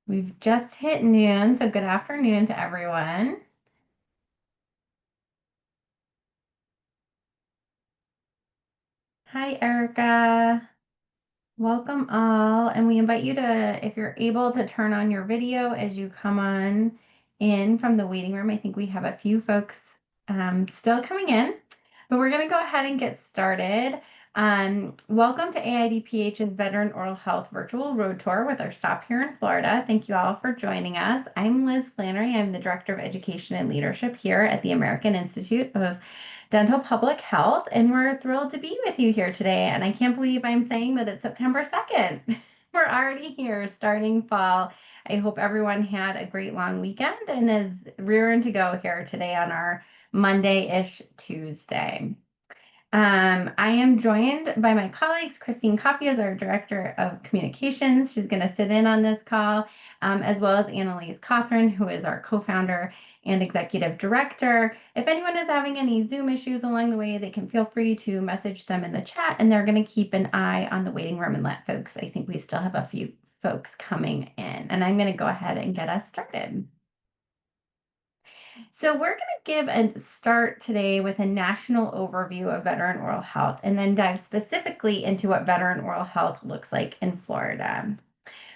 We've just hit noon, so good afternoon to everyone. Hi, Erica. Welcome all. And we invite you to, if you're able to turn on your video as you come on in from the waiting room. I think we have a few folks still coming in, but we're going to go ahead and get started. Welcome to AIDPH's Veteran Oral Health Virtual Road Tour with our stop here in Florida. Thank you all for joining us. I'm Liz Flannery. I'm the Director of Education and Leadership here at the American Institute of Dental Public Health, and we're thrilled to be with you here today. And I can't believe I'm saying that it's September 2nd. We're already here starting fall. I hope everyone had a great long weekend and is rearing to go here today on our Monday-ish Tuesday. I am joined by my colleagues. Christine Coffey is our Director of Communications. She's going to sit in on this call, as well as Annalise Cothran, who is our co-founder and Executive Director. If anyone is having any Zoom issues along the way, they can feel free to message them in the chat, and they're going to keep an eye on the waiting room and let folks, I think we still have a few folks coming in, and I'm going to go ahead and get us started. So we're going to give a start today with a national overview of veteran oral health and then dive specifically into what veteran oral health looks like in Florida.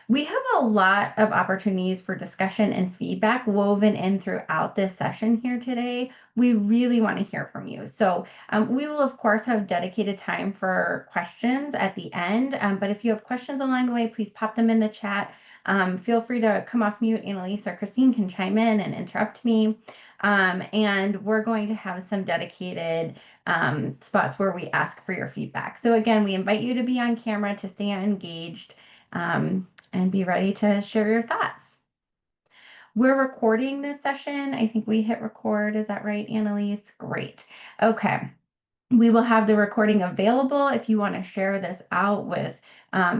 We have a lot of opportunities for discussion and feedback woven in throughout this session here today. We really want to hear from you. So we will, of course, have dedicated time for questions at the end. But if you have questions along the way, please pop them in the chat. Feel free to come off mute. Annalise or Christine can chime in and interrupt me. And we're going to have some dedicated spots where we ask for your feedback. So again, we invite you to be on camera, to stay engaged, and be ready to share your thoughts. We're recording this session. I think we hit record. Is that right, Annalise? Great. Okay. We will have the recording available if you want to share this out with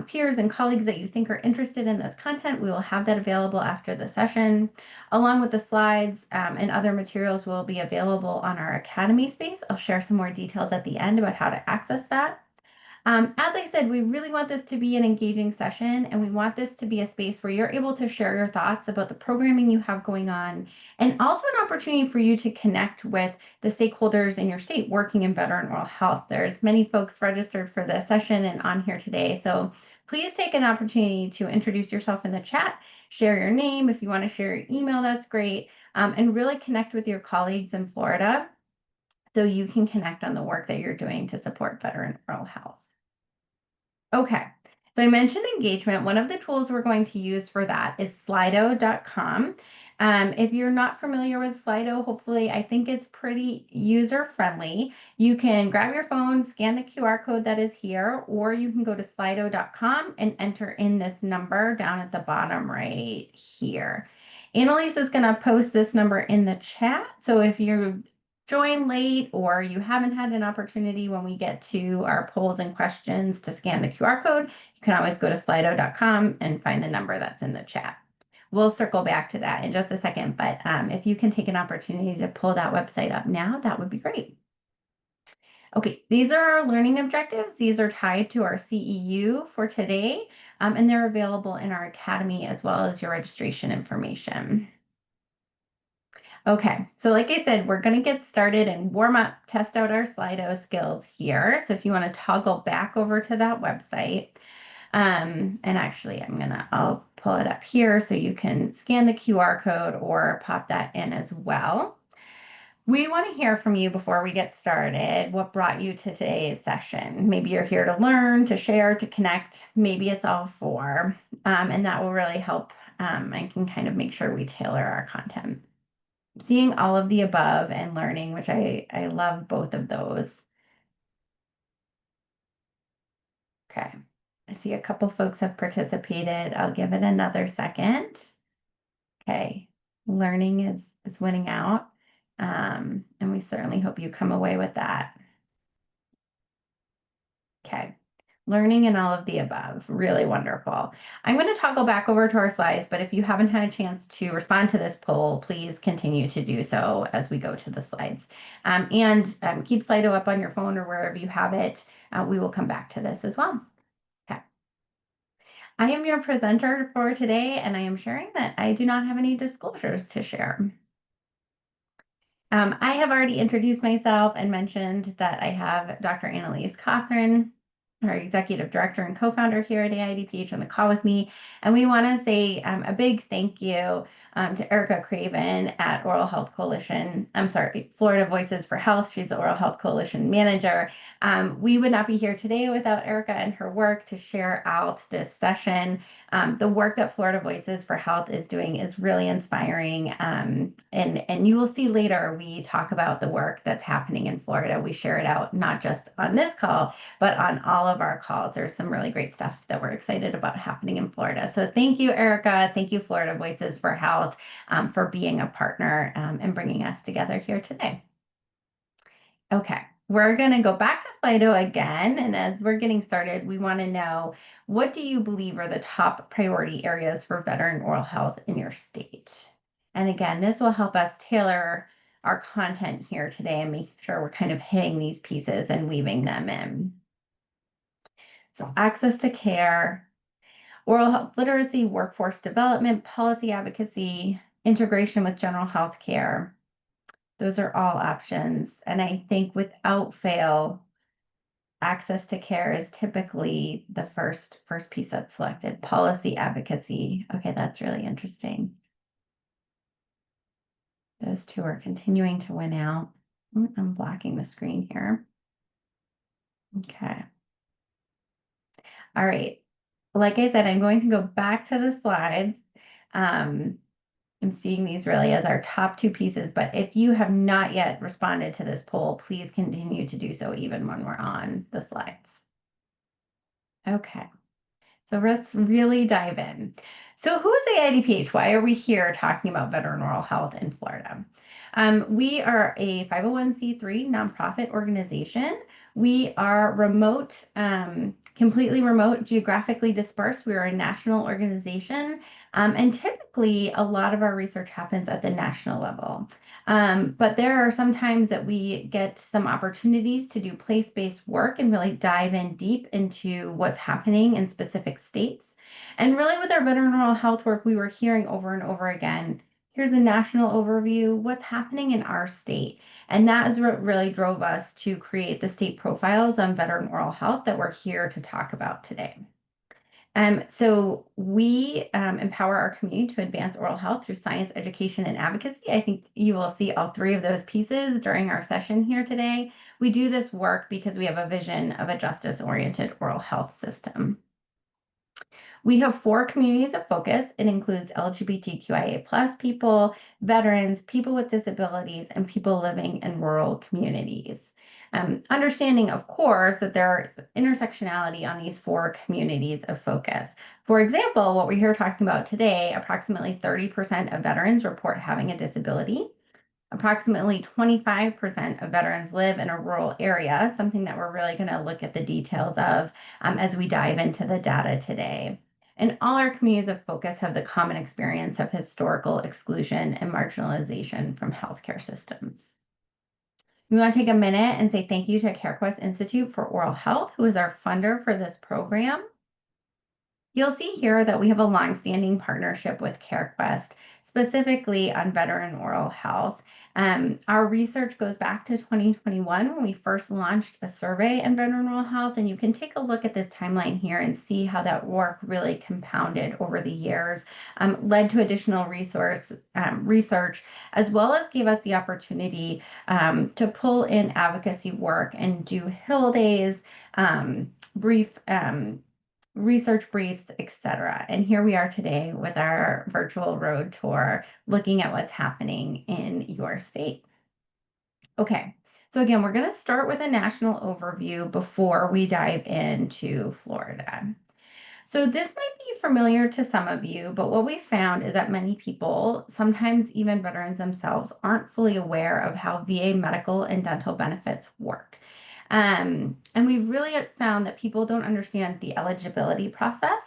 peers and colleagues that you think are interested in this content. We will have that available after the session, along with the slides and other materials will be available on our Academy space. I'll share some more details at the end about how to access that. As I said, we really want this to be an engaging session, and we want this to be a space where you're able to share your thoughts about the programming you have going on, and also an opportunity for you to connect with the stakeholders in your state working in veteran oral health. There's many folks registered for this session and on here today, so please take an opportunity to introduce yourself in the chat, share your name. If you want to share your email, that's great, and really connect with your colleagues in Florida so you can connect on the work that you're doing to support veteran oral health. Okay, so I mentioned engagement. One of the tools we're going to use for that is slido.com. If you're not familiar with Slido, hopefully I think it's pretty user-friendly. You can grab your phone, scan the QR code that is here, or you can go to slido.com and enter in this number down at the bottom right here. Annalise is going to post this number in the chat. So if you join late or you haven't had an opportunity when we get to our polls and questions to scan the QR code, you can always go to slido.com and find the number that's in the chat. We'll circle back to that in just a second, but if you can take an opportunity to pull that website up now, that would be great. Okay, these are our learning objectives. These are tied to our CEU for today, and they're available in our Academy as well as your registration information. Okay, so like I said, we're going to get started and warm up, test out our Slido skills here. So if you want to toggle back over to that website, and actually I'll pull it up here so you can scan the QR code or pop that in as well. We want to hear from you before we get started. What brought you to today's session? Maybe you're here to learn, to share, to connect. Maybe it's all four, and that will really help. I can kind of make sure we tailor our content. Seeing all of the above and learning, which I love both of those. Okay, I see a couple folks have participated. I'll give it another second. Okay, learning is winning out, and we certainly hope you come away with that. Okay. Learning and all of the above. Really wonderful. I'm going to toggle back over to our slides, but if you haven't had a chance to respond to this poll, please continue to do so as we go to the slides. And keep Slido up on your phone or wherever you have it. We will come back to this as well. Okay. I am your presenter for today, and I am sharing that I do not have any disclosures to share. I have already introduced myself and mentioned that I have Dr. Annalise Cothran, our executive director and co-founder here at AIDPH, on the call with me. And we want to say a big thank you to Erica Craven at Oral Health Coalition. I'm sorry, Florida Voices for Health. She's the Oral Health Coalition manager. We would not be here today without Erica and her work to share out this session. The work that Florida Voices for Health is doing is really inspiring. And you will see later, we talk about the work that's happening in Florida. We share it out not just on this call, but on all of our calls. There's some really great stuff that we're excited about happening in Florida. So thank you, Erica. Thank you, Florida Voices for Health, for being a partner and bringing us together here today. Okay, we're going to go back to Slido again. And as we're getting started, we want to know, what do you believe are the top priority areas for veteran oral health in your state? And again, this will help us tailor our content here today and make sure we're kind of hitting these pieces and weaving them in. So access to care, oral health literacy, workforce development, policy advocacy, integration with general health care. Those are all options. And I think without fail, access to care is typically the first piece that's selected. Policy advocacy. Okay, that's really interesting. Those two are continuing to win out. I'm blocking the screen here. Okay. All right. Like I said, I'm going to go back to the slides. I'm seeing these really as our top two pieces, but if you have not yet responded to this poll, please continue to do so even when we're on the slides. Okay, so let's really dive in. So who is AIDPH? Why are we here talking about veteran oral health in Florida? We are a 501c3 nonprofit organization. We are remote, completely remote, geographically dispersed. We are a national organization, and typically a lot of our research happens at the national level. But there are some times that we get some opportunities to do place-based work and really dive in deep into what's happening in specific states. And really with our veteran oral health work, we were hearing over and over again, here's a national overview, what's happening in our state. And that is what really drove us to create the state profiles on veteran oral health that we're here to talk about today. So we empower our community to advance oral health through science, education, and advocacy. I think you will see all three of those pieces during our session here today. We do this work because we have a vision of a justice-oriented oral health system. We have 4 communities of focus. It includes LGBTQIA+ people, veterans, people with disabilities, and people living in rural communities. Understanding, of course, that there is intersectionality on these 4 communities of focus. For example, what we're here talking about today, approximately 30% of veterans report having a disability. Approximately 25% of veterans live in a rural area, something that we're really going to look at the details of as we dive into the data today. And all our communities of focus have the common experience of historical exclusion and marginalization from healthcare systems. We want to take a minute and say thank you to CareQuest Institute for Oral Health, who is our funder for this program. You'll see here that we have a longstanding partnership with CareQuest, specifically on veteran oral health. Our research goes back to 2021 when we first launched a survey on veteran oral health, and you can take a look at this timeline here and see how that work really compounded over the years, led to additional research, as well as gave us the opportunity to pull in advocacy work and do Hill Days, brief research briefs, etc. And here we are today with our virtual road tour, looking at what's happening in your state. Okay, so again, we're going to start with a national overview before we dive into Florida. So this might be familiar to some of you, but what we found is that many people, sometimes even veterans themselves, aren't fully aware of how VA medical and dental benefits work. And we've really found that people don't understand the eligibility process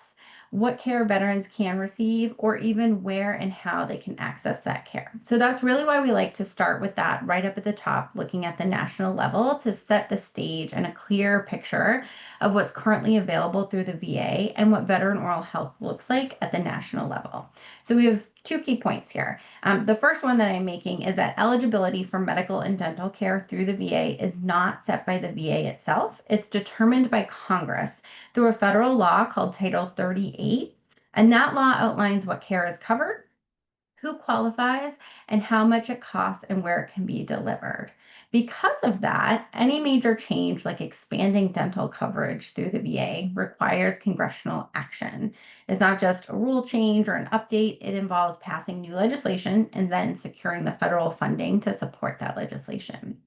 what care veterans can receive, or even where and how they can access that care. So that's really why we like to start with that right up at the top, looking at the national level to set the stage and a clear picture of what's currently available through the VA and what veteran oral health looks like at the national level. So we have two key points here. The first one that I'm making is that eligibility for medical and dental care through the VA is not set by the VA itself. It's determined by Congress through a federal law called Title 38. And that law outlines what care is covered, who qualifies, and how much it costs and where it can be delivered. Because of that, any major change like expanding dental coverage through the VA requires congressional action. It's not just a rule change or an update, it involves passing new legislation and then securing the federal funding to support that legislation.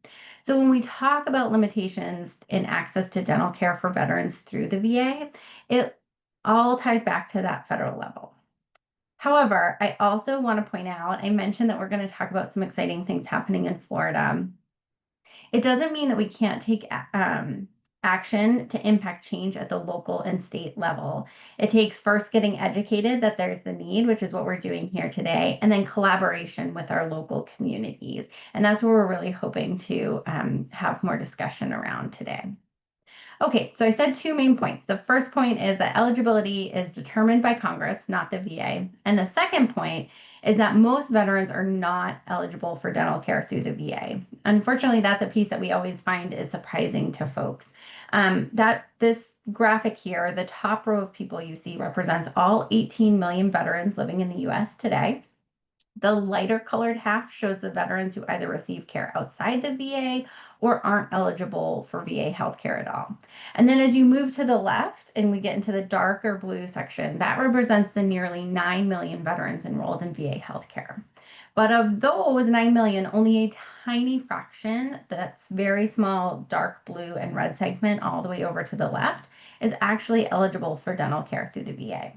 So when we talk about limitations in access to dental care for veterans through the VA, it all ties back to that federal level. However, I also want to point out, I mentioned that we're going to talk about some exciting things happening in Florida. It doesn't mean that we can't take action to impact change at the local and state level. It takes first getting educated that there's the need, which is what we're doing here today, and then collaboration with our local communities. And that's what we're really hoping to have more discussion around today. Okay, so I said two main points. The first point is that eligibility is determined by Congress, not the VA. And the second point is that most veterans are not eligible for dental care through the VA. Unfortunately, that's a piece that we always find is surprising to folks. This graphic here, the top row of people you see represents all 18 million veterans living in the US today. The lighter colored half shows the veterans who either receive care outside the VA or aren't eligible for VA healthcare at all. And then as you move to the left and we get into the darker blue section, that represents the nearly 9 million veterans enrolled in VA healthcare. But of those 9 million, only a tiny fraction, that's very small dark blue and red segment all the way over to the left, is actually eligible for dental care through the VA.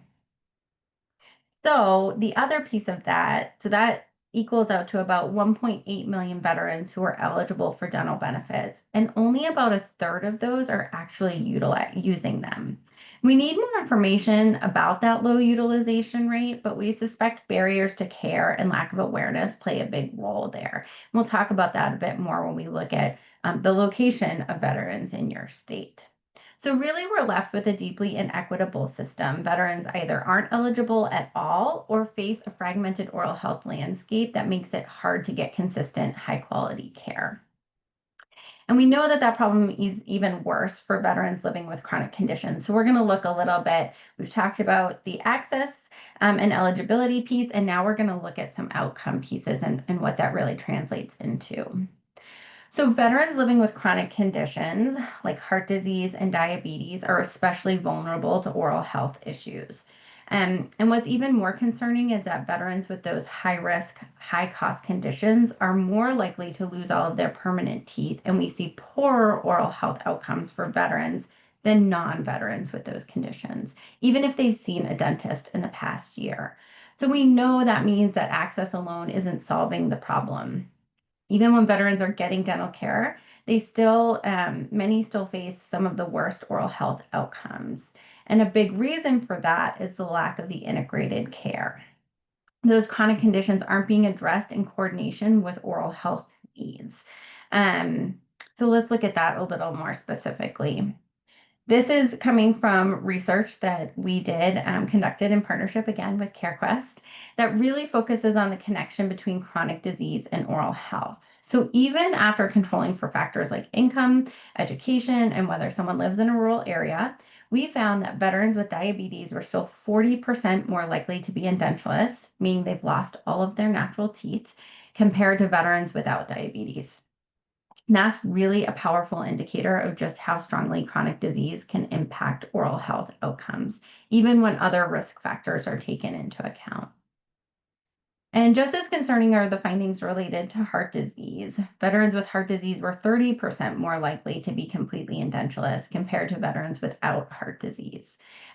So the other piece of that, so that equals out to about 1.8 million veterans who are eligible for dental benefits, and only about a third of those are actually using them. We need more information about that low utilization rate, but we suspect barriers to care and lack of awareness play a big role there. We'll talk about that a bit more when we look at the location of veterans in your state. So really, we're left with a deeply inequitable system. Veterans either aren't eligible at all or face a fragmented oral health landscape that makes it hard to get consistent, high-quality care. And we know that that problem is even worse for veterans living with chronic conditions. So we're going to look a little bit. We've talked about the access and eligibility piece, and now we're going to look at some outcome pieces and what that really translates into. So veterans living with chronic conditions like heart disease and diabetes are especially vulnerable to oral health issues. And what's even more concerning is that veterans with those high risk, high cost conditions are more likely to lose all of their permanent teeth. And we see poorer oral health outcomes for veterans than non-veterans with those conditions, even if they've seen a dentist in the past year. So we know that means that access alone isn't solving the problem. Even when veterans are getting dental care, many still face some of the worst oral health outcomes. And a big reason for that is the lack of the integrated care. Those chronic conditions aren't being addressed in coordination with oral health needs. So let's look at that a little more specifically. This is coming from research that we conducted in partnership again with CareQuest that really focuses on the connection between chronic disease and oral health. So even after controlling for factors like income, education, and whether someone lives in a rural area, we found that veterans with diabetes were still 40% more likely to be edentulous, meaning they've lost all of their natural teeth, compared to veterans without diabetes. That's really a powerful indicator of just how strongly chronic disease can impact oral health outcomes, even when other risk factors are taken into account. And just as concerning are the findings related to heart disease. Veterans with heart disease were 30% more likely to be completely edentulous compared to veterans without heart disease.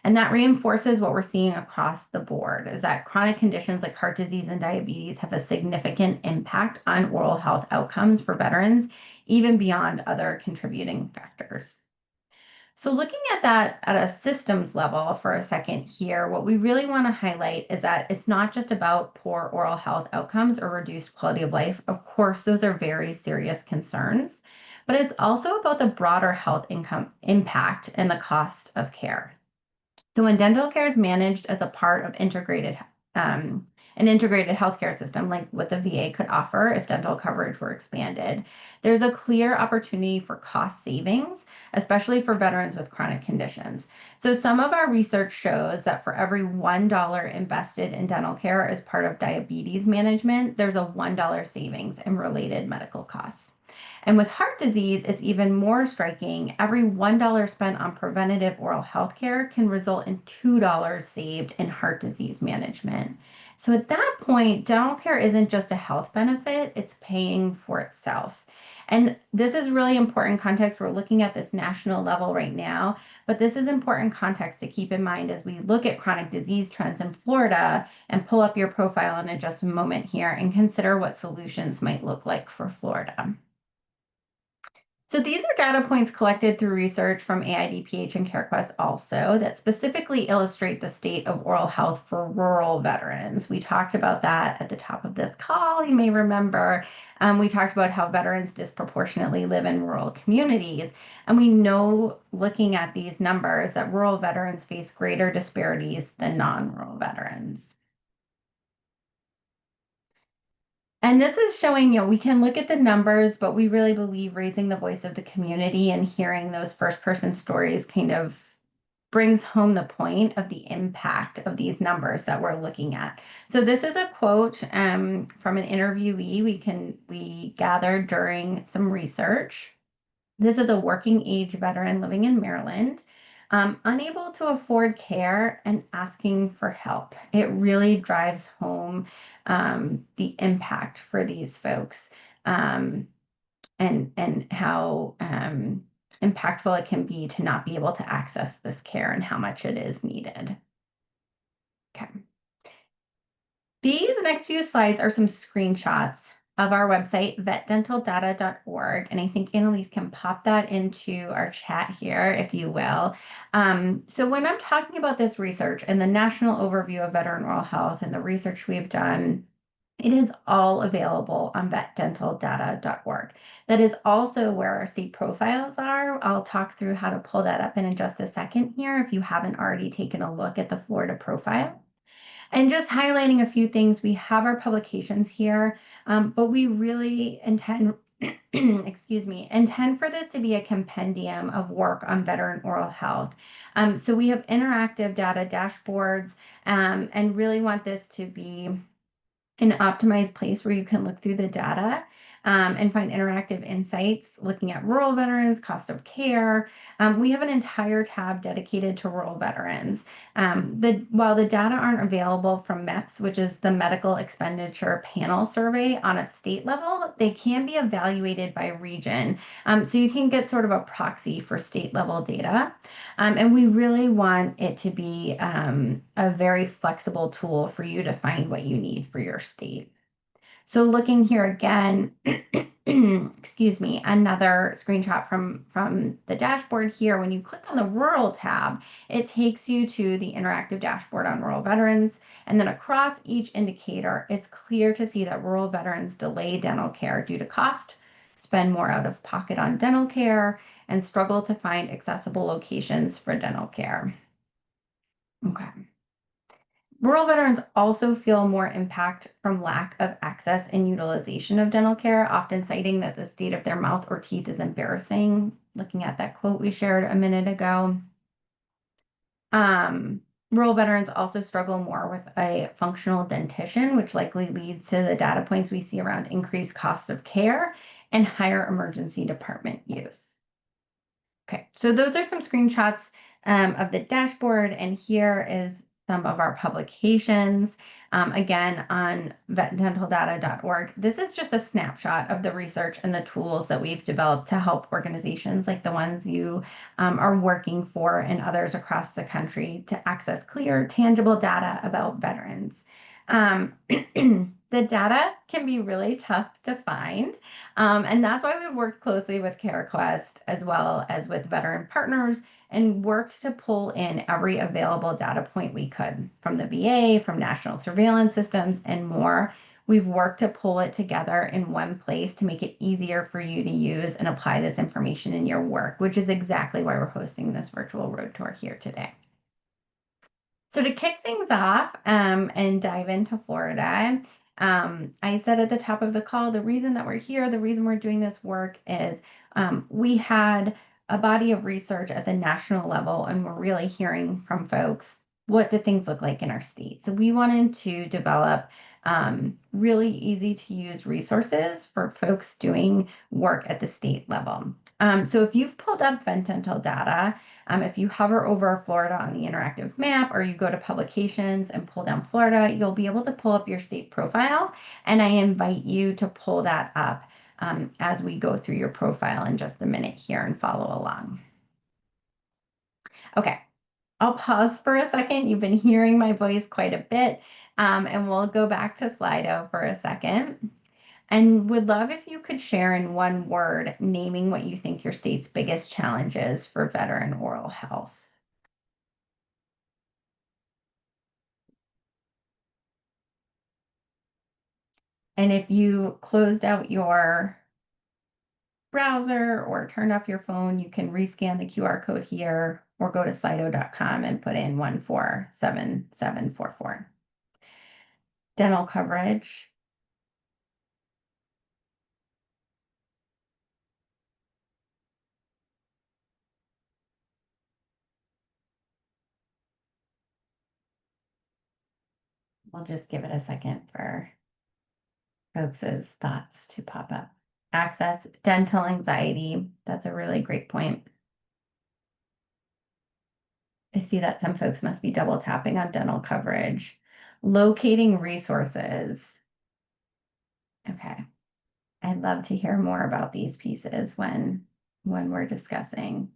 And that reinforces what we're seeing across the board, is that chronic conditions like heart disease and diabetes have a significant impact on oral health outcomes for veterans, even beyond other contributing factors. So looking at that at a systems level for a second here, what we really want to highlight is that it's not just about poor oral health outcomes or reduced quality of life. Of course, those are very serious concerns, but it's also about the broader health income impact and the cost of care. So when dental care is managed as a part of an integrated healthcare system, like what the VA could offer if dental coverage were expanded, there's a clear opportunity for cost savings, especially for veterans with chronic conditions. So some of our research shows that for every $1 invested in dental care as part of diabetes management, there's a $1 savings in related medical costs. And with heart disease, it's even more striking. Every $1 spent on preventative oral health care can result in $2 saved in heart disease management. So at that point, dental care isn't just a health benefit, it's paying for itself. And this is really important context. We're looking at this national level right now, but this is important context to keep in mind as we look at chronic disease trends in Florida and pull up your profile in just a moment here and consider what solutions might look like for Florida. So these are data points collected through research from AIDPH and CareQuest also that specifically illustrate the state of oral health for rural veterans. We talked about that at the top of this call. You may remember we talked about how veterans disproportionately live in rural communities. And we know looking at these numbers that rural veterans face greater disparities than non-rural veterans. And this is showing, we can look at the numbers, but we really believe raising the voice of the community and hearing those first person stories kind of brings home the point of the impact of these numbers that we're looking at. So this is a quote from an interviewee we gathered during some research. This is a working age veteran living in Maryland, unable to afford care and asking for help. It really drives home the impact for these folks and how impactful it can be to not be able to access this care and how much it is needed. Okay. These next few slides are some screenshots of our website, vetdentaldata.org. And I think Annalise can pop that into our chat here, if you will. So when I'm talking about this research and the national overview of veteran oral health and the research we've done, it is all available on vetdentaldata.org. That is also where our state profiles are. I'll talk through how to pull that up in just a second here if you haven't already taken a look at the Florida profile. And just highlighting a few things, we have our publications here, but we really intend, intend for this to be a compendium of work on veteran oral health. So we have interactive data dashboards and really want this to be an optimized place where you can look through the data and find interactive insights looking at rural veterans, cost of care. We have an entire tab dedicated to rural veterans. While the data aren't available from MEPS, which is the Medical Expenditure Panel Survey on a state level, they can be evaluated by region. So you can get sort of a proxy for state level data. And we really want it to be a very flexible tool for you to find what you need for your state. So looking here again, another screenshot from the dashboard here. When you click on the rural tab, it takes you to the interactive dashboard on rural veterans. And then across each indicator, it's clear to see that rural veterans delay dental care due to cost, spend more out of pocket on dental care, and struggle to find accessible locations for dental care. Okay. Rural veterans also feel more impact from lack of access and utilization of dental care, often citing that the state of their mouth or teeth is embarrassing. Looking at that quote we shared a minute ago. Rural veterans also struggle more with a functional dentition, which likely leads to the data points we see around increased cost of care and higher emergency department use. Okay, so those are some screenshots of the dashboard, and here is some of our publications. Again, on vetdentaldata.org. This is just a snapshot of the research and the tools that we've developed to help organizations like the ones you are working for and others across the country to access clear, tangible data about veterans. The data can be really tough to find, and that's why we've worked closely with CareQuest as well as with veteran partners and worked to pull in every available data point we could from the VA, from national surveillance systems, and more. We've worked to pull it together in one place to make it easier for you to use and apply this information in your work, which is exactly why we're hosting this virtual road tour here today. So to kick things off and dive into Florida, I said at the top of the call, the reason that we're here, the reason we're doing this work is we had a body of research at the national level, and we're really hearing from folks, what do things look like in our state? So we wanted to develop really easy to use resources for folks doing work at the state level. So if you've pulled up dental data, if you hover over Florida on the interactive map or you go to publications and pull down Florida, you'll be able to pull up your state profile. And I invite you to pull that up as we go through your profile in just a minute here and follow along. Okay, I'll pause for a second. You've been hearing my voice quite a bit, and we'll go back to Slido for a second. And would love if you could share in one word naming what you think your state's biggest challenge is for veteran oral health. And if you closed out your browser or turned off your phone, you can rescan the QR code here or go to slido.com and put in 147744. Dental coverage. We'll just give it a second for folks' thoughts to pop up. Access, dental anxiety. That's a really great point. I see that some folks must be double tapping on dental coverage. Locating resources. Okay. I'd love to hear more about these pieces when we're discussing.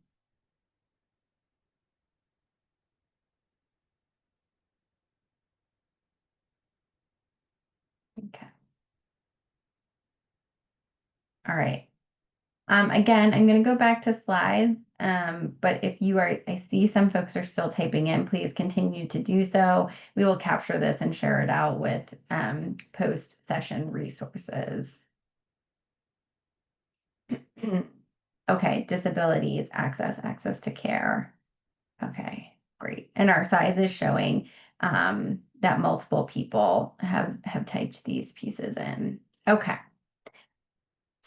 Okay. All right. Again, I'm going to go back to slides, but if you are, I see some folks are still typing in, please continue to do so. We will capture this and share it out with post-session resources. Okay, disabilities, access to care. Okay, great. And our size is showing that multiple people have typed these pieces in. Okay.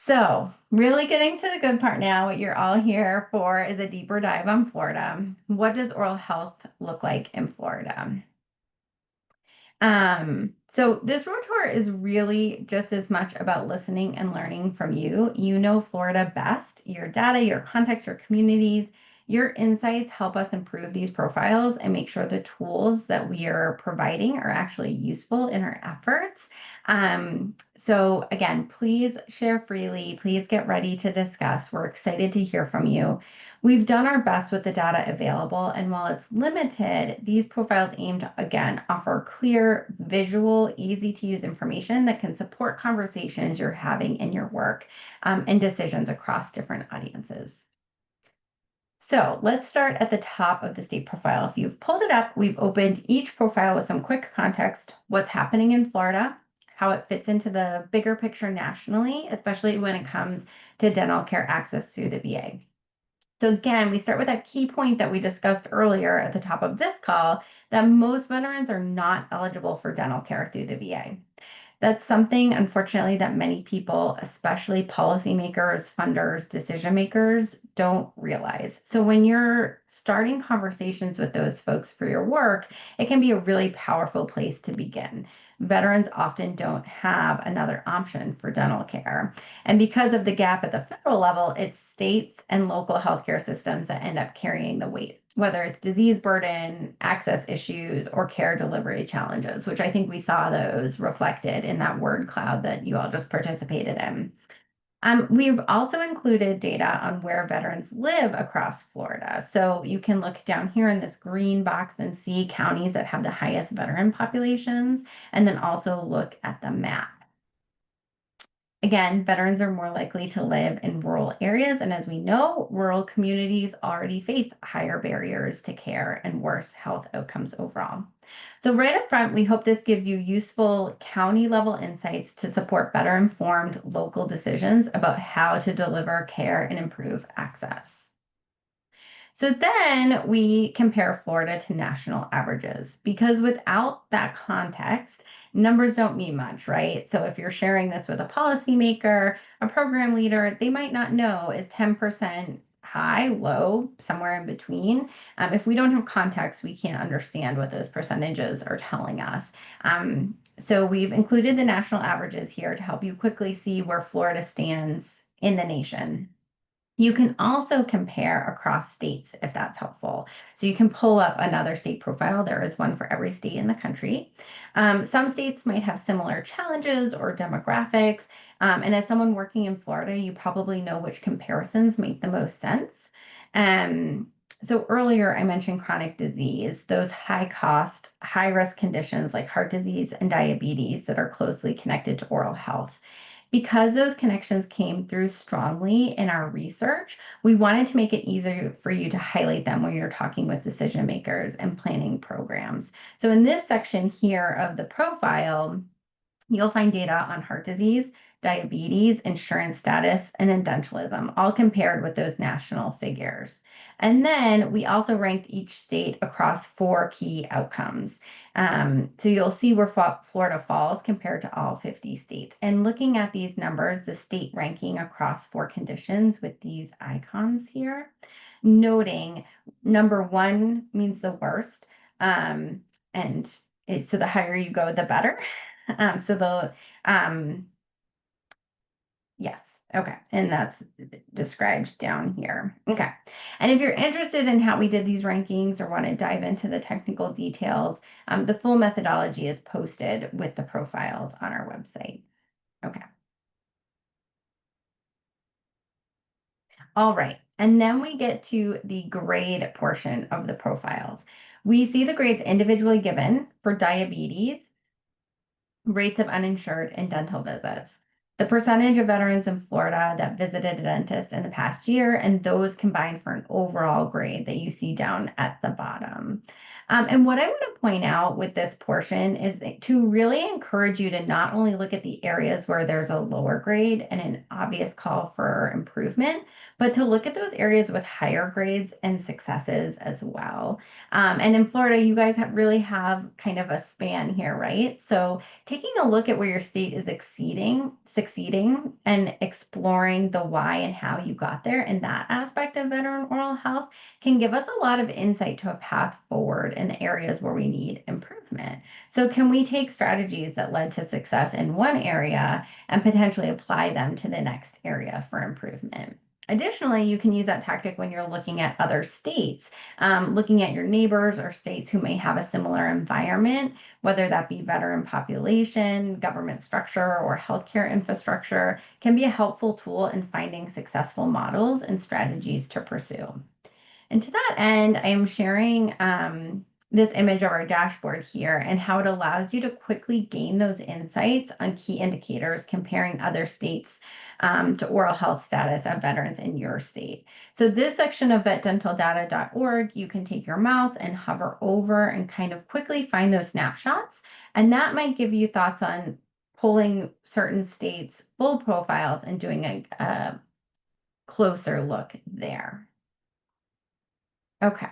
So really getting to the good part now, what you're all here for is a deeper dive on Florida. What does oral health look like in Florida? So this road tour is really just as much about listening and learning from you. You know Florida best, your data, your context, your communities, your insights help us improve these profiles and make sure the tools that we are providing are actually useful in our efforts. So again, please share freely. Please get ready to discuss. We're excited to hear from you. We've done our best with the data available, and while it's limited, these profiles aim to, again, offer clear, visual, easy-to-use information that can support conversations you're having in your work and decisions across different audiences. So let's start at the top of the state profile. If you've pulled it up, we've opened each profile with some quick context, what's happening in Florida, how it fits into the bigger picture nationally, especially when it comes to dental care access through the VA. So again, we start with that key point that we discussed earlier at the top of this call, that most veterans are not eligible for dental care through the VA. That's something, unfortunately, that many people, especially policymakers, funders, decision makers, don't realize. So when you're starting conversations with those folks for your work, it can be a really powerful place to begin. Veterans often don't have another option for dental care. And because of the gap at the federal level, it's states and local healthcare systems that end up carrying the weight, whether it's disease burden, access issues, or care delivery challenges, which I think we saw those reflected in that word cloud that you all just participated in. We've also included data on where veterans live across Florida. So you can look down here in this green box and see counties that have the highest veteran populations, and then also look at the map. Again, veterans are more likely to live in rural areas, and as we know, rural communities already face higher barriers to care and worse health outcomes overall. So, right up front, we hope this gives you useful county level insights to support better informed local decisions about how to deliver care and improve access. So then we compare Florida to national averages because without that context, numbers don't mean much, right? So if you're sharing this with a policymaker, a program leader, they might not know is 10% high, low, somewhere in between. If we don't have context, we can't understand what those percentages are telling us. So we've included the national averages here to help you quickly see where Florida stands in the nation. You can also compare across states if that's helpful. So you can pull up another state profile. There is one for every state in the country. Some states might have similar challenges or demographics. And as someone working in Florida, you probably know which comparisons make the most sense. Um, so earlier I mentioned chronic disease, those high cost, high risk conditions like heart disease and diabetes that are closely connected to oral health. Because those connections came through strongly in our research, we wanted to make it easier for you to highlight them when you're talking with decision makers and planning programs. So in this section here of the profile, you'll find data on heart disease, diabetes, insurance status, and indenturism, all compared with those national figures. And then we also ranked each state across 4 key outcomes. So you'll see where Florida falls compared to all 50 states. And looking at these numbers, the state ranking across 4 conditions with these icons here, noting number 1 means the worst. And so the higher you go, the better. So um, yes, okay, and that's described down here. Okay, and if you're interested in how we did these rankings or want to dive into the technical details, the full methodology is posted with the profiles on our website. Okay, all right, and then we get to the grade portion of the profiles. We see the grades individually given for diabetes, rates of uninsured and dental visits, the percentage of veterans in Florida that visited a dentist in the past year, and those combined for an overall grade that you see down at the bottom. And what I want to point out with this portion is to really encourage you to not only look at the areas where there's a lower grade and an obvious call for improvement, but to look at those areas with higher grades and successes as well. And in Florida, you guys really have kind of a span here, right? So taking a look at where your state is succeeding, and exploring the why and how you got there in that aspect of veteran oral health can give us a lot of insight to a path forward in the areas where we need improvement. So, can we take strategies that led to success in one area and potentially apply them to the next area for improvement? Additionally, you can use that tactic when you're looking at other states, looking at your neighbors or states who may have a similar environment, whether that be veteran population, government structure, or healthcare infrastructure, can be a helpful tool in finding successful models and strategies to pursue. And to that end, I am sharing this image of our dashboard here and how it allows you to quickly gain those insights on key indicators comparing other states to oral health status of veterans in your state. So this section of vetdentaldata.org, you can take your mouse and hover over and kind of quickly find those snapshots. And that might give you thoughts on pulling certain states' full profiles and doing a closer look there. Okay.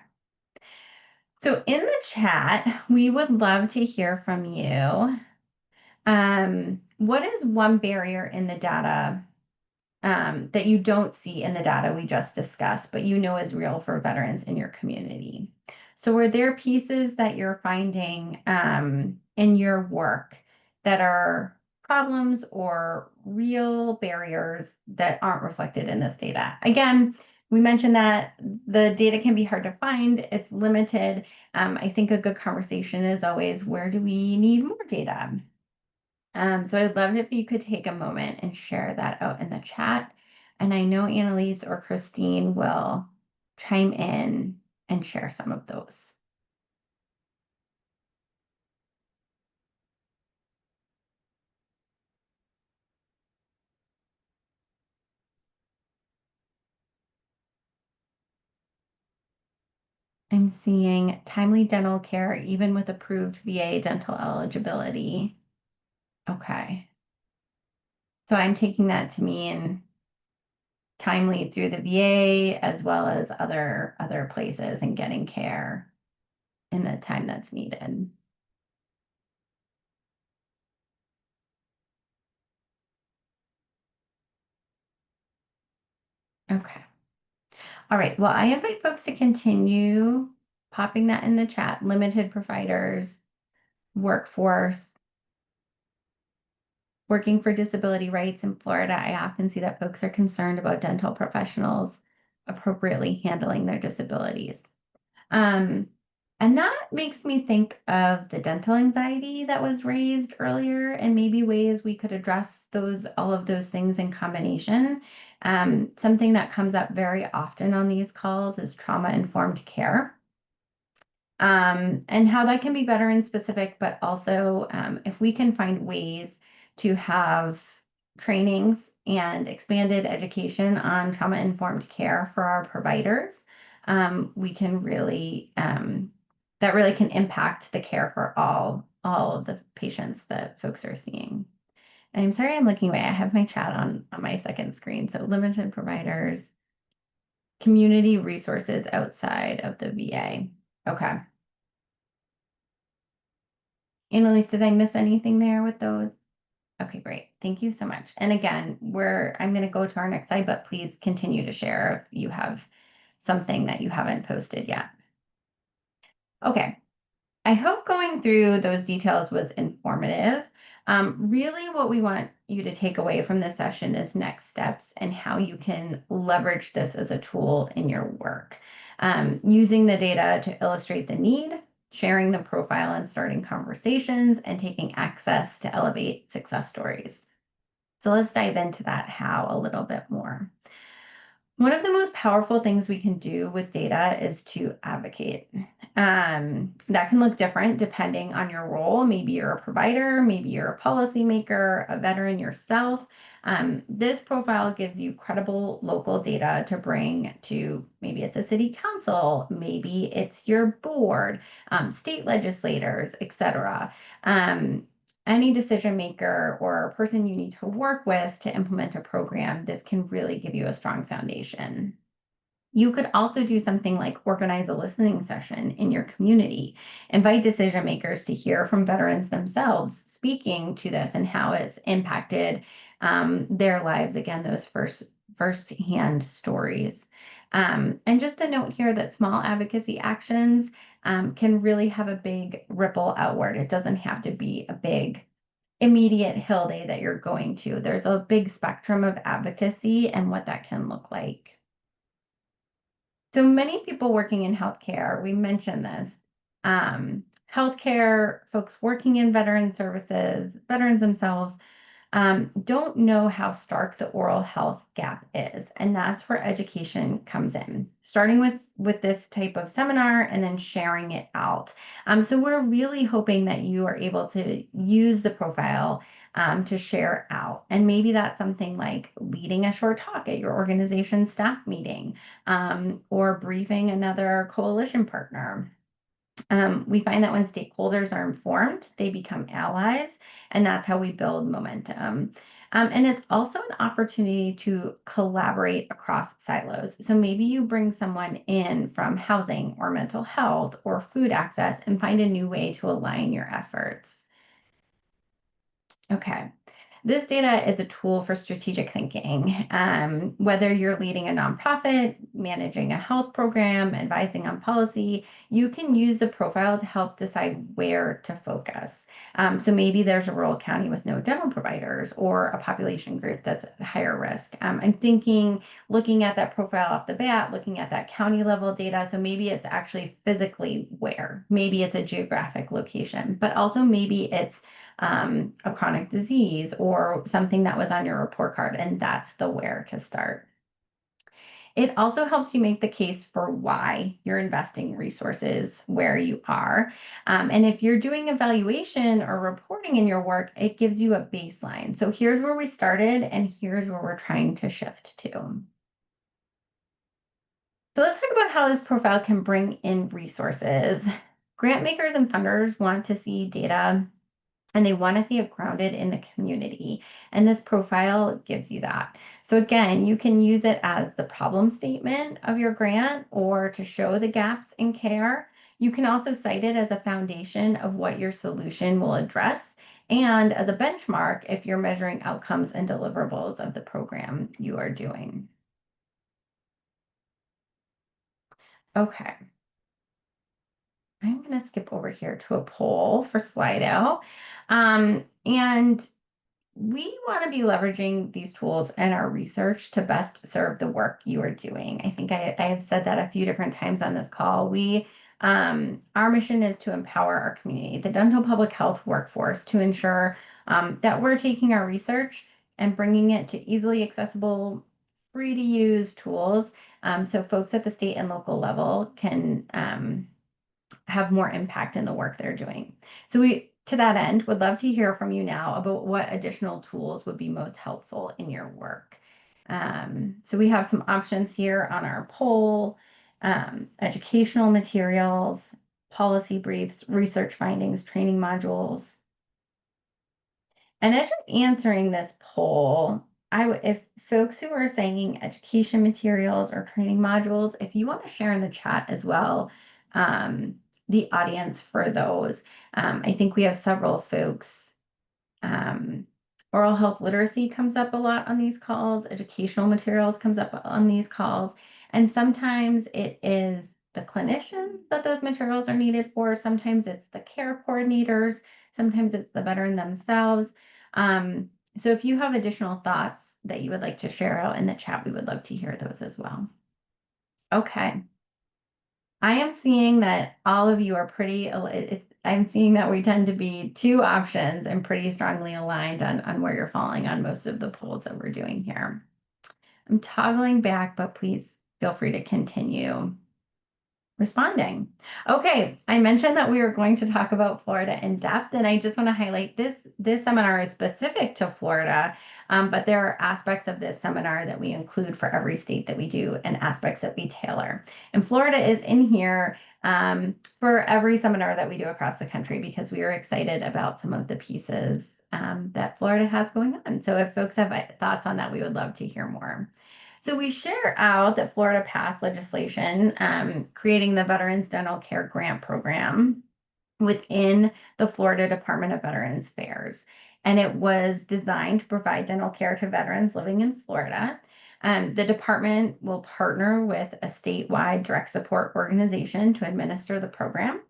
So in the chat, we would love to hear from you. What is one barrier in the data that you don't see in the data we just discussed, but you know is real for veterans in your community? So are there pieces that you're finding in your work that are problems or real barriers that aren't reflected in this data? Again, we mentioned that the data can be hard to find, it's limited. I think a good conversation is always, where do we need more data? So I'd love if you could take a moment and share that out in the chat. And I know Annalise or Christine will chime in and share some of those. I'm seeing timely dental care, even with approved VA dental eligibility. Okay. So I'm taking that to mean timely through the VA as well as other places and getting care in the time that's needed. Okay. All right. Well, I invite folks to continue popping that in the chat. Limited providers, workforce, working for disability rights in Florida. I often see that folks are concerned about dental professionals appropriately handling their disabilities. Um, and that makes me think of the dental anxiety that was raised earlier and maybe ways we could address all of those things in combination. Something that comes up very often on these calls is trauma-informed care. And how that can be veteran specific, but also if we can find ways to have trainings and expanded education on trauma-informed care for our providers, we can really, that really can impact the care for all of the patients that folks are seeing. And I'm sorry I'm looking away. I have my chat on my second screen. So limited providers, community resources outside of the VA. Okay. Annalise, did I miss anything there with those? Okay, great. Thank you so much. And again, I'm going to go to our next slide, but please continue to share if you have something that you haven't posted yet. Okay. I hope going through those details was informative. Really, what we want you to take away from this session is next steps and how you can leverage this as a tool in your work. Using the data to illustrate the need, sharing the profile and starting conversations, and taking access to elevate success stories. So let's dive into that how a little bit more. One of the most powerful things we can do with data is to advocate. That can look different depending on your role. Maybe you're a provider, maybe you're a policymaker, a veteran yourself. This profile gives you credible local data to bring to maybe it's a city council, maybe it's your board, state legislators, etc. Any decision maker or person you need to work with to implement a program, this can really give you a strong foundation. You could also do something like organize a listening session in your community, invite decision makers to hear from veterans themselves speaking to this and how it's impacted their lives. Again, those first-hand stories. And just a note here that small advocacy actions can really have a big ripple outward. It doesn't have to be a big immediate hill day that you're going to. There's a big spectrum of advocacy and what that can look like. So many people working in healthcare, we mentioned this, healthcare, folks working in veteran services, veterans themselves, don't know how stark the oral health gap is. And that's where education comes in, starting with this type of seminar and then sharing it out. So we're really hoping that you are able to use the profile to share out. And maybe that's something like leading a short talk at your organization's staff meeting or briefing another coalition partner. We find that when stakeholders are informed, they become allies, and that's how we build momentum. And it's also an opportunity to collaborate across silos. So maybe you bring someone in from housing or mental health or food access and find a new way to align your efforts. Okay. This data is a tool for strategic thinking. Whether you're leading a nonprofit, managing a health program, advising on policy, you can use the profile to help decide where to focus. So maybe there's a rural county with no dental providers or a population group that's at higher risk. I'm thinking, looking at that profile off the bat, looking at that county level data. So maybe it's actually physically where, maybe it's a geographic location, but also maybe it's a chronic disease or something that was on your report card, and that's the where to start. It also helps you make the case for why you're investing resources where you are. And if you're doing evaluation or reporting in your work, it gives you a baseline. So here's where we started, and here's where we're trying to shift to. So let's talk about how this profile can bring in resources. Grant makers and funders want to see data and they want to see it grounded in the community. And this profile gives you that. So again, you can use it as the problem statement of your grant or to show the gaps in care. You can also cite it as a foundation of what your solution will address and as a benchmark if you're measuring outcomes and deliverables of the program you are doing. Okay, I'm going to skip over here to a poll for Slido. And we want to be leveraging these tools in our research to best serve the work you are doing. I think I have said that a few different times on this call. Our mission is to empower our community, the dental public health workforce, to ensure that we're taking our research and bringing it to easily accessible, free to use tools, so folks at the state and local level can have more impact in the work they're doing. So to that end, would love to hear from you now about what additional tools would be most helpful in your work. So we have some options here on our poll, educational materials, policy briefs, research findings, training modules. And as you're answering this poll, if folks who are saying education materials or training modules, if you want to share in the chat as well, the audience for those. I think we have several folks. Um, Oral health literacy comes up a lot on these calls. Educational materials comes up on these calls. And sometimes it is the clinicians that those materials are needed for. Sometimes it's the care coordinators. Sometimes it's the veteran themselves. Um, so if you have additional thoughts that you would like to share out in the chat, we would love to hear those as well. Okay. I am seeing that all of you are I'm seeing that we tend to be two options and pretty strongly aligned on where you're falling on most of the polls that we're doing here. I'm toggling back, but please feel free to continue responding. Okay, I mentioned that we were going to talk about Florida in depth, and I just want to highlight this seminar is specific to Florida, but there are aspects of this seminar that we include for every state that we do and aspects that we tailor. And Florida is in here for every seminar that we do across the country because we are excited about some of the pieces that Florida has going on. So if folks have thoughts on that, we would love to hear more. So we share out that Florida passed legislation creating the Veterans Dental Care Grant Program within the Florida Department of Veterans Affairs. And it was designed to provide dental care to veterans living in Florida. The department will partner with a statewide direct support organization to administer the program.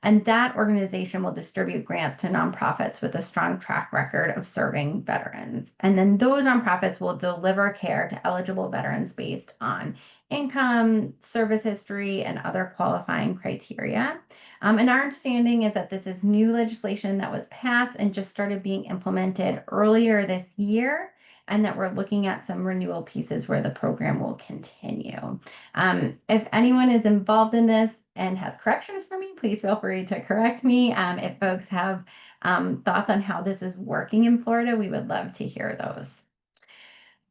And that organization will distribute grants to nonprofits with a strong track record of serving veterans. And then those nonprofits will deliver care to eligible veterans based on income, service history, and other qualifying criteria. And our understanding is that this is new legislation that was passed and just started being implemented earlier this year, and that we're looking at some renewal pieces where the program will continue. If anyone is involved in this, and has corrections for me, please feel free to correct me. If folks have thoughts on how this is working in Florida, we would love to hear those.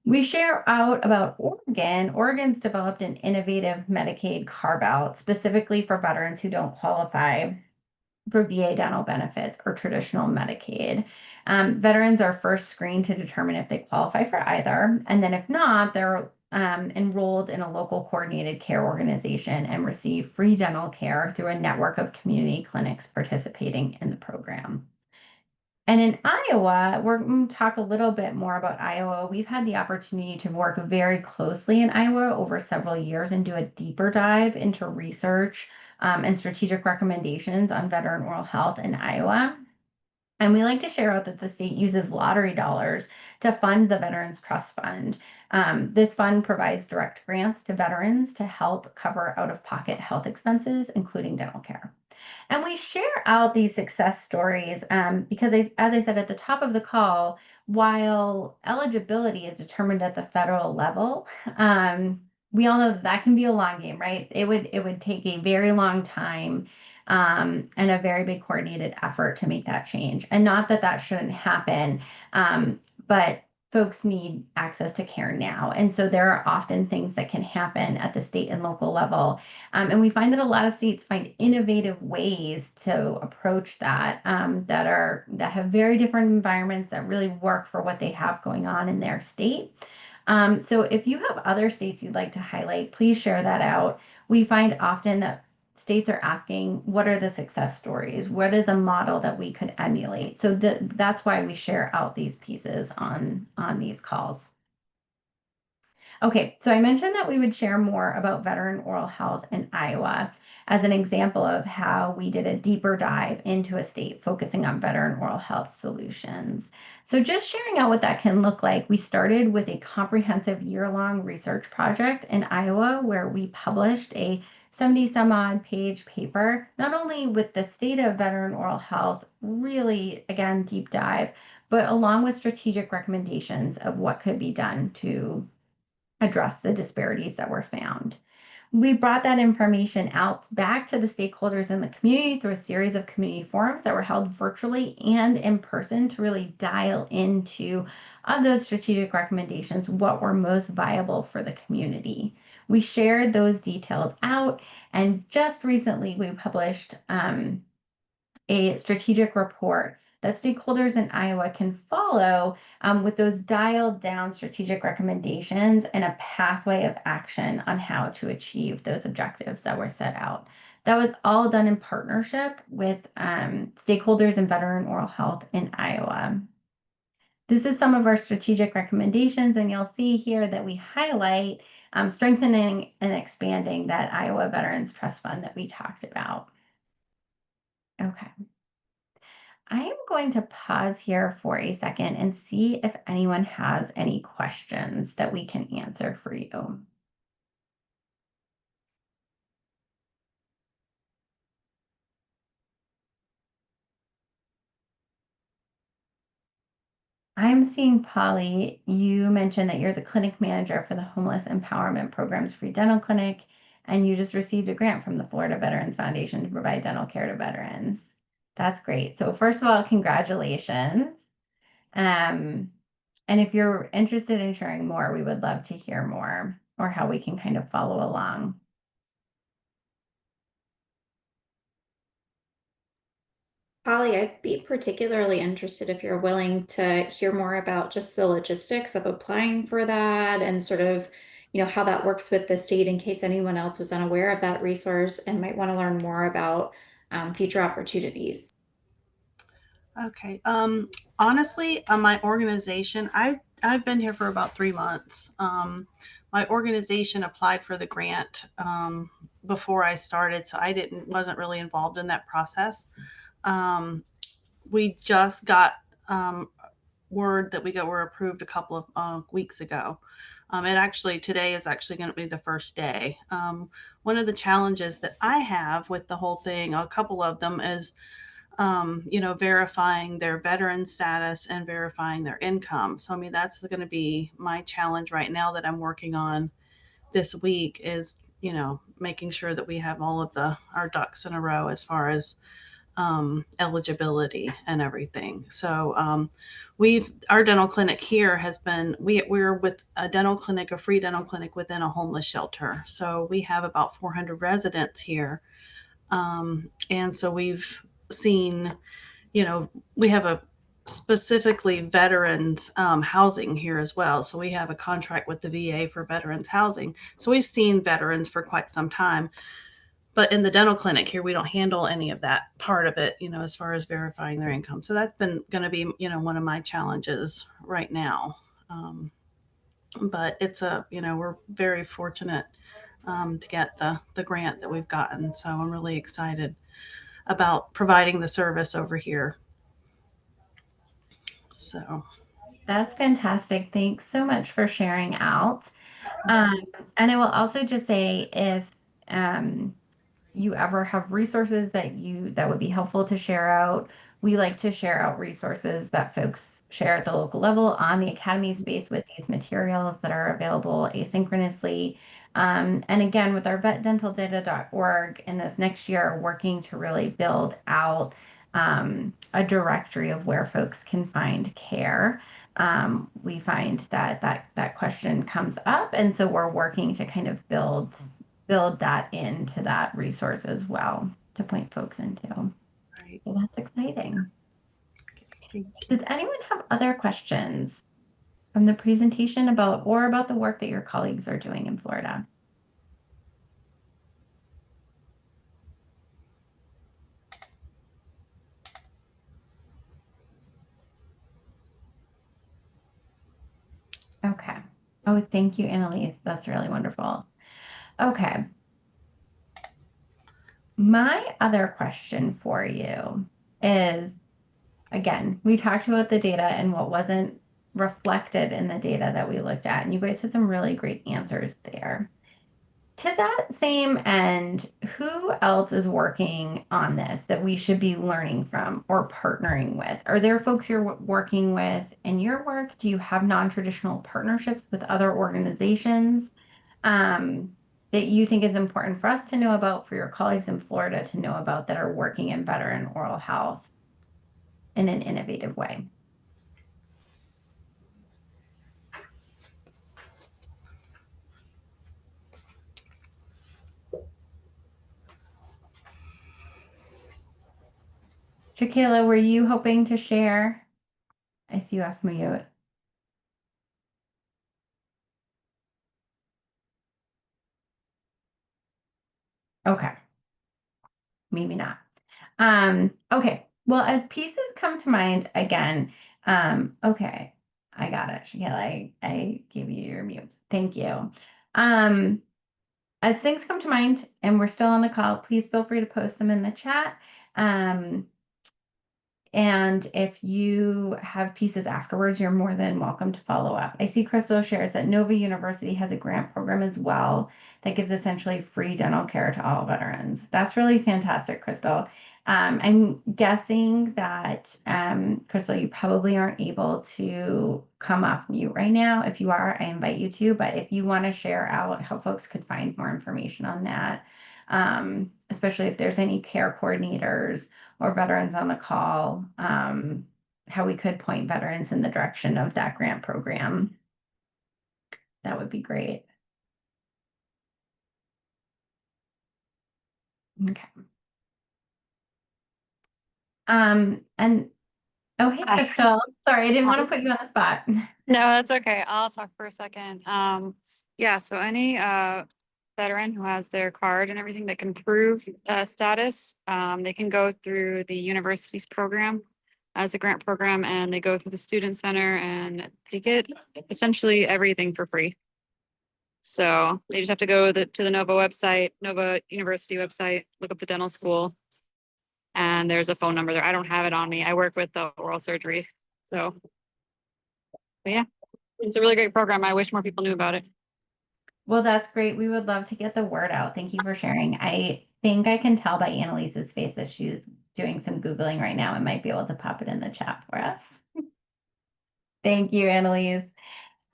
We share out about Oregon. Oregon's developed an innovative Medicaid carve out specifically for veterans who don't qualify for VA dental benefits or traditional Medicaid. Veterans are first screened to determine if they qualify for either, and then if not, they're enrolled in a local coordinated care organization and receive free dental care through a network of community clinics participating in the program. And in Iowa, we're going to talk a little bit more about Iowa. We've had the opportunity to work very closely in Iowa over several years and do a deeper dive into research and strategic recommendations on veteran oral health in Iowa. And we like to share out that the state uses lottery dollars to fund the Veterans Trust Fund. This fund provides direct grants to veterans to help cover out-of-pocket health expenses, including dental care. And we share out these success stories because, as I said at the top of the call, while eligibility is determined at the federal level, we all know that that can be a long game, right? It would take a very long time and a very big coordinated effort to make that change. And not that that shouldn't happen, but folks need access to care now. And so there are often things that can happen at the state and local level. And we find that a lot of states find innovative ways to approach that, that have very different environments that really work for what they have going on in their state. So if you have other states you'd like to highlight, please share that out. We find often that states are asking, what are the success stories? What is a model that we could emulate? So that's why we share out these pieces on these calls. Okay, so I mentioned that we would share more about veteran oral health in Iowa as an example of how we did a deeper dive into a state focusing on veteran oral health solutions. So just sharing out what that can look like, we started with a comprehensive year-long research project in Iowa where we published a 70 some odd page paper, not only with the state of veteran oral health, really, again, deep dive, but along with strategic recommendations of what could be done to address the disparities that were found. We brought that information out back to the stakeholders in the community through a series of community forums that were held virtually and in person to really dial into those strategic recommendations, what were most viable for the community. We shared those details out, and just recently we published a strategic report that stakeholders in Iowa can follow with those dialed down strategic recommendations and a pathway of action on how to achieve those objectives that were set out. That was all done in partnership with stakeholders in veteran oral health in Iowa. This is some of our strategic recommendations, and you'll see here that we highlight strengthening and expanding that Iowa Veterans Trust Fund that we talked about. Okay. I am going to pause here for a second and see if anyone has any questions that we can answer for you. I'm seeing Polly, you mentioned that you're the clinic manager for the Homeless Empowerment Program's free dental clinic, and you just received a grant from the Florida Veterans Foundation to provide dental care to veterans. That's great. So first of all, congratulations. Um, and if you're interested in sharing more, we would love to hear more or how we can kind of follow along. Holly, I'd be particularly interested if you're willing to hear more about just the logistics of applying for that and sort of, how that works with the state in case anyone else was unaware of that resource and might want to learn more about future opportunities. Okay. Honestly, my organization, I've been here for about 3 months. My organization applied for the grant before I started, so I wasn't really involved in that process. Um, we just got word that were approved a couple of weeks ago. And actually, today is actually going to be the first day. One of the challenges that I have with the whole thing, a couple of them, is verifying their veteran status and verifying their income. So, I mean, that's going to be my challenge right now that I'm working on this week is, making sure that we have all of our ducks in a row as far as eligibility and everything. So, our dental clinic here has been, we're with a dental clinic, a free dental clinic within a homeless shelter. So we have about 400 residents here. And so we've seen, we have a specifically veterans housing here as well. So we have a contract with the VA for veterans housing. So we've seen veterans for quite some time. But in the dental clinic here, we don't handle any of that part of it, as far as verifying their income. So that's been going to be, one of my challenges right now. But we're very fortunate to get the grant that we've gotten. So I'm really excited about providing the service over here. So That's fantastic. Thanks so much for sharing out. Um, and I will also just say if um, you ever have resources that would be helpful to share out, we like to share out resources that folks share at the local level on the Academy space with these materials that are available asynchronously. And again, with our vetdentaldata.org in this next year, working to really build out a directory of where folks can find care. we find that question comes up, and so we're working to kind of build that into that resource as well to point folks into. Right. So that's exciting. Thank Does you. anyone have other questions from the presentation about the work that your colleagues are doing in Florida? Okay. Oh, thank you, Annalise. That's really wonderful. Okay. My other question for you is, again, we talked about the data and what wasn't reflected in the data that we looked at, and you guys had some really great answers there. To that same end, who else is working on this that we should be learning from or partnering with? Are there folks you're working with in your work? Do you have non-traditional partnerships with other organizations um, that you think is important for us to know about, for your colleagues in Florida to know about, that are working in veteran oral health in an innovative way? Shakila, were you hoping to share? I see you off mute. Okay, maybe not. Okay. Well, as pieces come to mind again, okay, I got it. Shakila, I gave you your mute. Thank you. Um, as things come to mind and we're still on the call, please feel free to post them in the chat. Um, And if you have pieces afterwards, you're more than welcome to follow up. I see Crystal shares that Nova University has a grant program as well that gives essentially free dental care to all veterans. That's really fantastic, Crystal. I'm guessing that, Crystal, you probably aren't able to come off mute right now. If you are, I invite you to, but if you want to share out how folks could find more information on that, especially if there's any care coordinators or veterans on the call, how we could point veterans in the direction of that grant program. That would be great. Okay. And oh, hey, Hi. Crystal. Sorry, I didn't Hi. want to put you on the spot. No, that's okay. I'll talk for a second. Yeah, so any veteran who has their card and everything that can prove status, they can go through the university's program as a grant program, and they go through the student center and they get essentially everything for free. So they just have to go to the Nova University website, look up the dental school, and there's a phone number there. I don't have it on me. I work with the oral surgery. So, but yeah. It's a really great program. I wish more people knew about it. Well, that's great. We would love to get the word out. Thank you for sharing. I think I can tell by Annalise's face that she's doing some Googling right now and might be able to pop it in the chat for us. Thank you, Annalise.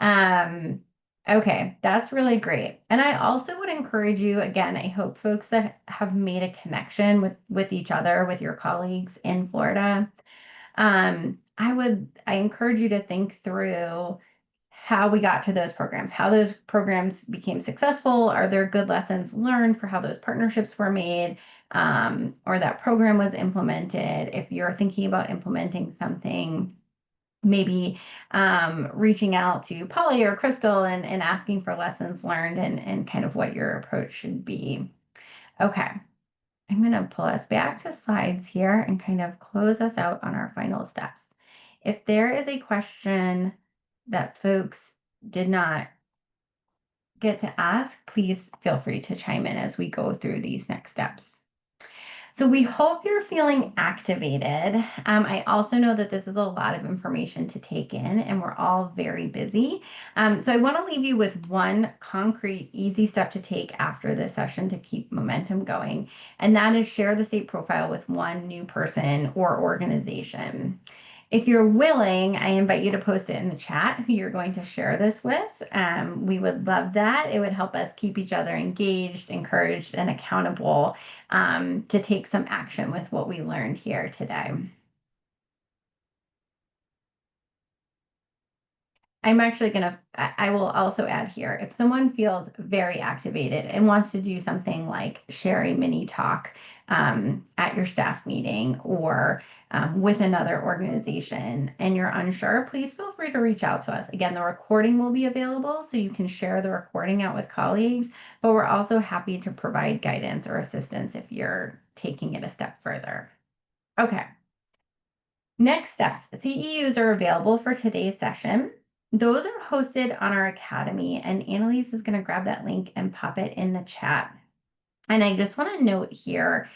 Um, okay, that's really great. And I also would encourage you, again, I hope folks that have made a connection with each other, with your colleagues in Florida. I encourage you to think through how we got to those programs, how those programs became successful. Are there good lessons learned for how those partnerships were made, or that program was implemented? If you're thinking about implementing something, maybe reaching out to Polly or Crystal and asking for lessons learned and kind of what your approach should be. Okay, I'm going to pull us back to slides here and kind of close us out on our final steps. If there is a question that folks did not get to ask, please feel free to chime in as we go through these next steps. So we hope you're feeling activated. I also know that this is a lot of information to take in, and we're all very busy. So I want to leave you with one concrete, easy step to take after this session to keep momentum going, and that is share the state profile with one new person or organization. If you're willing, I invite you to post it in the chat who you're going to share this with. We would love that. It would help us keep each other engaged, encouraged, and accountable to take some action with what we learned here today. I'm actually I will also add here, if someone feels very activated and wants to do something like share a mini talk at your staff meeting or with another organization and you're unsure, please feel free to reach out to us. Again, the recording will be available so you can share the recording out with colleagues, but we're also happy to provide guidance or assistance if you're taking it a step further. Okay. Next steps, CEUs are available for today's session. Those are hosted on our Academy, and Annalise is going to grab that link and pop it in the chat. And I just want to note here,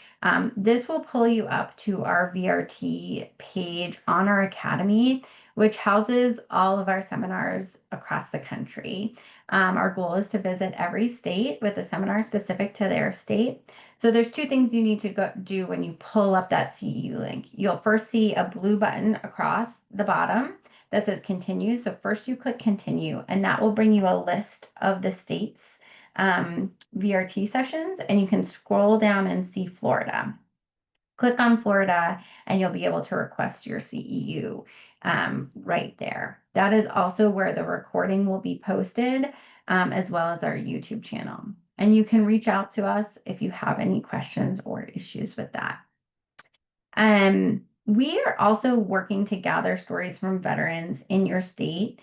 this will pull you up to our VRT page on our Academy, which houses all of our seminars across the country. Our goal is to visit every state with a seminar specific to their state. So there's two things you need to do when you pull up that CEU link. You'll first see a blue button across the bottom that says continue. So first you click continue, and that will bring you a list of the states VRT sessions, and you can scroll down and see Florida. Click on Florida and you'll be able to request your CEU right there. That is also where the recording will be posted, as well as our YouTube channel. And you can reach out to us if you have any questions or issues with that. We are also working to gather stories from veterans in your state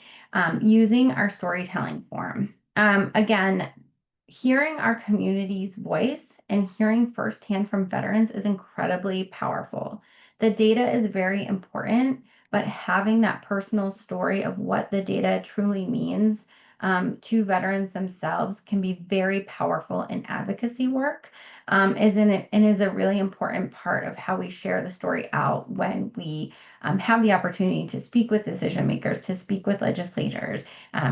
using our storytelling form. Again, hearing our community's voice and hearing firsthand from veterans is incredibly powerful. The data is very important, but having that personal story of what the data truly means to veterans themselves can be very powerful in advocacy work, and is a really important part of how we share the story out when we have the opportunity to speak with decision makers, to speak with legislators,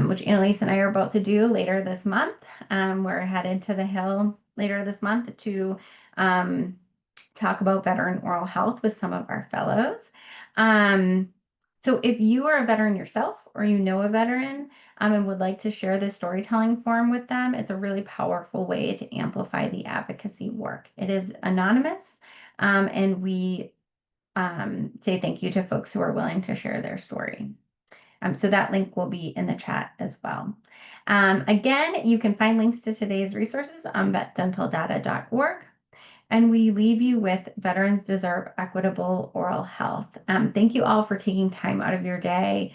which Annalise and I are about to do later this month. We're headed to the Hill later this month to talk about veteran oral health with some of our fellows. So if you are a veteran yourself or you know a veteran and would like to share this storytelling form with them, it's a really powerful way to amplify the advocacy work. It is anonymous, and we say thank you to folks who are willing to share their story. So that link will be in the chat as well. Again, you can find links to today's resources on vetdentaldata.org. And we leave you with Veterans Deserve Equitable Oral Health. Thank you all for taking time out of your day,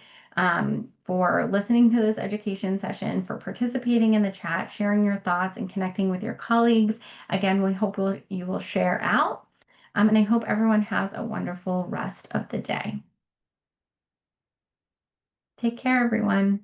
for listening to this education session, for participating in the chat, sharing your thoughts, and connecting with your colleagues. Again, we hope you will share out. And I hope everyone has a wonderful rest of the day. Take care, everyone.